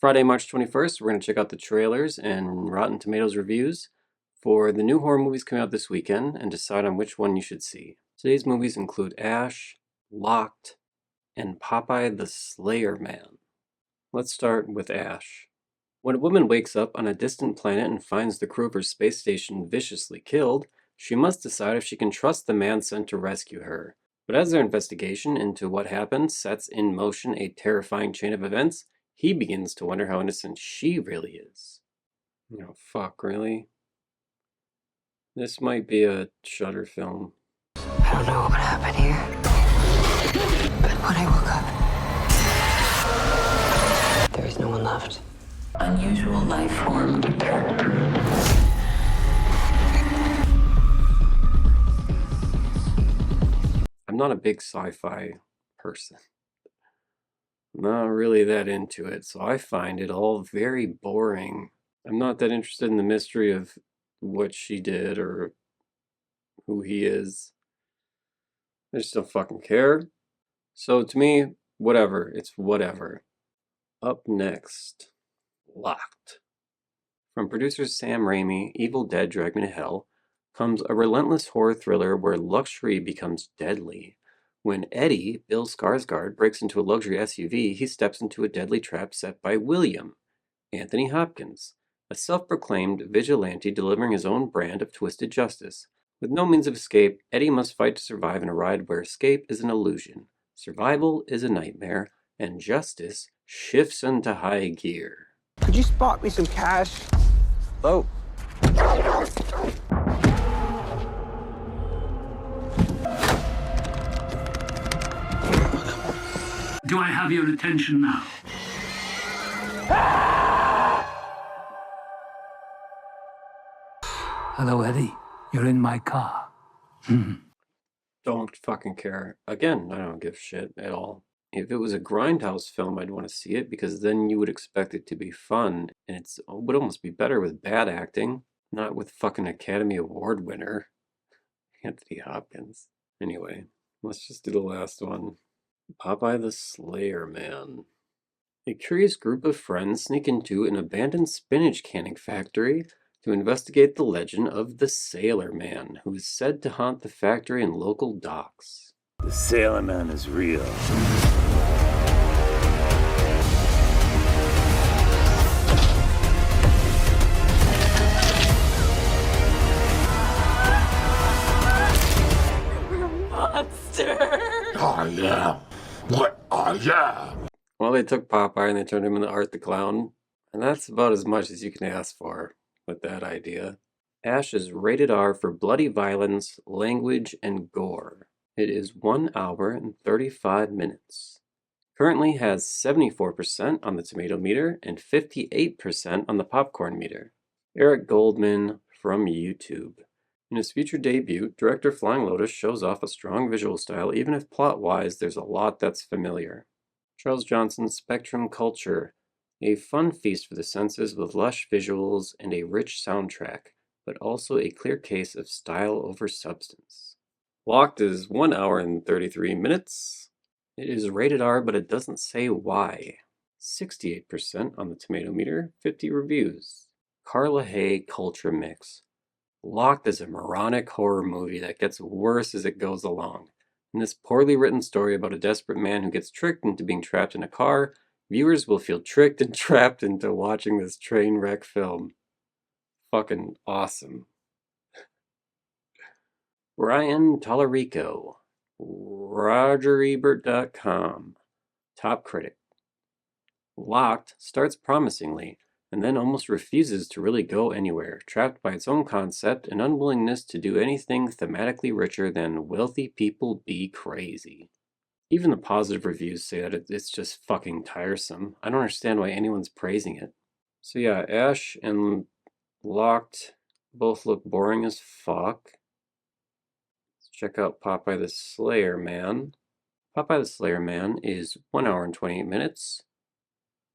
Friday, March 21st. We're going to check out the trailers and Rotten Tomatoes reviews for the new horror movies coming out this weekend and decide on which one you should see. Today's movies include Ash, Locked, and Popeye the Slayer Man. Let's start with Ash. When a woman wakes up on a distant planet and finds the crew of her space station viciously killed, she must decide if she can trust the man sent to rescue her. But as their investigation into what happened sets in motion a terrifying chain of events, he begins to wonder how innocent she really is. Oh, fuck, really? This might be a Shudder film. I don't know what happened here, but when I woke up, there is no one left. Unusual life form. I'm not a big sci-fi person. Not really that into it, so I find it all very boring. I'm not that interested in the mystery of what she did or who he is. I just don't fucking care. So to me, whatever. It's whatever. Up next, Locked. From producers Sam Raimi, Evil Dead Drag Me to Hell, comes a relentless horror thriller where luxury becomes deadly. When Eddie, Bill Skarsgård, breaks into a luxury SUV, he steps into a deadly trap set by William, Anthony Hopkins, a self-proclaimed vigilante delivering his own brand of twisted justice. With no means of escape, Eddie must fight to survive in a ride where escape is an illusion, survival is a nightmare, and justice shifts into high gear. Could you spot me some cash? Oh. Do I have your attention now? Hello, Eddie. You're in my car. Don't fucking care. Again, I don't give a shit at all. If it was a Grindhouse film, I'd want to see it because then you would expect it to be fun, and it would almost be better with bad acting, not with fucking Academy Award winner Anthony Hopkins. Anyway, let's just do the last one. Popeye the Slayer Man. A curious group of friends sneak into an abandoned spinach canning factory to investigate the legend of the Sailor Man, who is said to haunt the factory and local docks. The Sailor Man is real. Monster! I am what I am. Well, they took Popeye and they turned him into Art the Clown, and that's about as much as you can ask for with that idea. Ash is rated R for bloody violence, language, and gore. It is 1 hour and 35 minutes. Currently has 74% on the tomato meter and 58% on the popcorn meter. Eric Goldman from YouTube. In his future debut, director Flying Lotus shows off a strong visual style even if plot-wise there's a lot that's familiar. Charles Johnson's Spectrum Culture. A fun feast for the senses with lush visuals and a rich soundtrack, but also a clear case of style over substance. Locked is 1 hour and 33 minutes. It is rated R, but it doesn't say why. 68% on the tomato meter, 50 reviews. Carla Hay Culture Mix. Locked is a moronic horror movie that gets worse as it goes along. In this poorly written story about a desperate man who gets tricked into being trapped in a car, viewers will feel tricked and trapped into watching this train wreck film. Fucking awesome. Ryan Tallarico, RogerEbert.com, top critic. Locked starts promisingly, and then almost refuses to really go anywhere, trapped by its own concept and unwillingness to do anything thematically richer than wealthy people be crazy. Even the positive reviews say that it's just fucking tiresome. I don't understand why anyone's praising it. So yeah, Ash and Locked both look boring as fuck. Let's check out Popeye the Slayer Man. Popeye the Slayer Man is 1 hour and 28 minutes.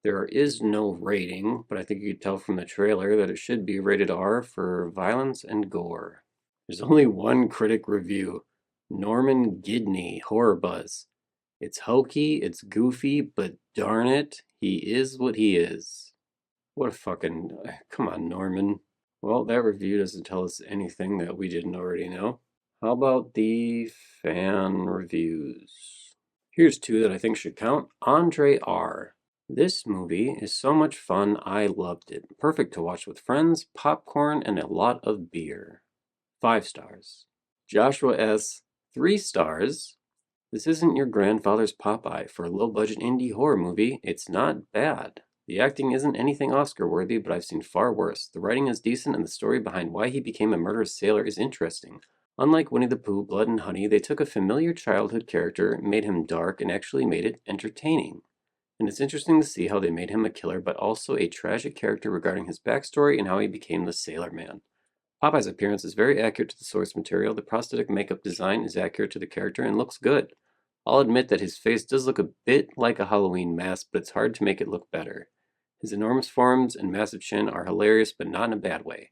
There is no rating, but I think you could tell from the trailer that it should be rated R for violence and gore. There's only one critic review, Norman Gidney, Horror Buzz. It's hokey, it's goofy, but darn it, He is what he is. What a fucking... Come on, Norman. Well, that review doesn't tell us anything that we didn't already know. How about the fan reviews? Here's two that I think should count. Andre R. This movie is so much fun, I loved it. Perfect to watch with friends, popcorn, and a lot of beer. 5 stars. Joshua S. 3 stars. This isn't your grandfather's Popeye. For a low-budget indie horror movie, it's not bad. The acting isn't anything Oscar-worthy, but I've seen far worse. The writing is decent, and the story behind why he became a murderous sailor is interesting. Unlike Winnie the Pooh, Blood and Honey, they took a familiar childhood character, made him dark, and actually made it entertaining. And it's interesting to see how they made him a killer, but also a tragic character regarding his backstory and how he became the Sailor Man. Popeye's appearance is very accurate to the source material. The prosthetic makeup design is accurate to the character and looks good. I'll admit that his face does look a bit like a Halloween mask, but it's hard to make it look better. His enormous forms and massive chin are hilarious, but not in a bad way.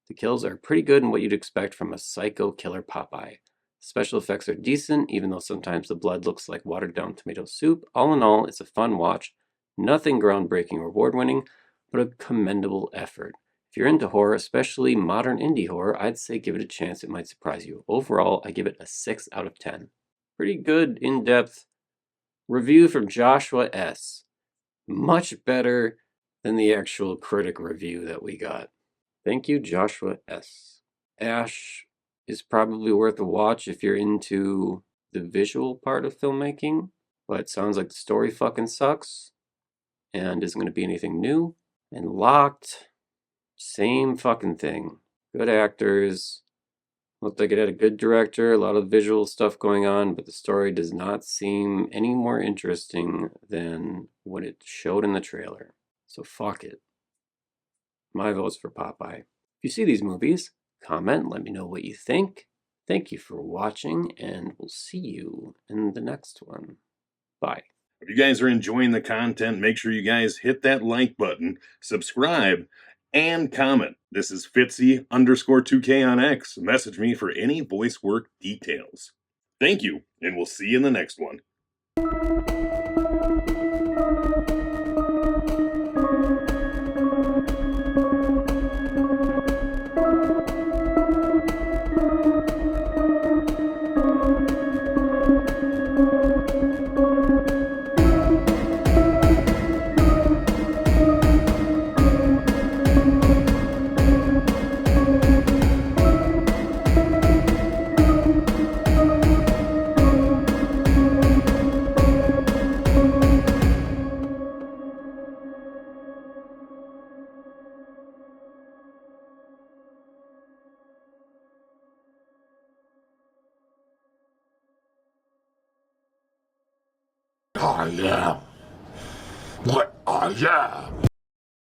The kills are pretty good and what you'd expect from a psycho killer Popeye. Special effects are decent, even though sometimes the blood looks like watered down tomato soup. All in all, it's a fun watch. Nothing groundbreaking or award winning, but a commendable effort. If you're into horror, especially modern indie horror, I'd say give it a chance, it might surprise you. Overall, I give it a 6 out of 10. Pretty good, in-depth review from Joshua S. Much better than the actual critic review that we got. Thank you, Joshua S. Ash is probably worth a watch if you're into the visual part of filmmaking, but it sounds like the story fucking sucks and isn't going to be anything new. And Locked, same fucking thing. Good actors. Looked like it had a good director, a lot of visual stuff going on, but the story does not seem any more interesting than what it showed in the trailer. So fuck it. My vote's for Popeye. If you see these movies, comment, let me know what you think. Thank you for watching, and we'll see you in the next one. Bye. If you guys are enjoying the content, make sure you guys hit that like button, subscribe, and comment. This is Fitzy_2K on X. Message me for any voice work details. Thank you, and we'll see you in the next one. I am what I am.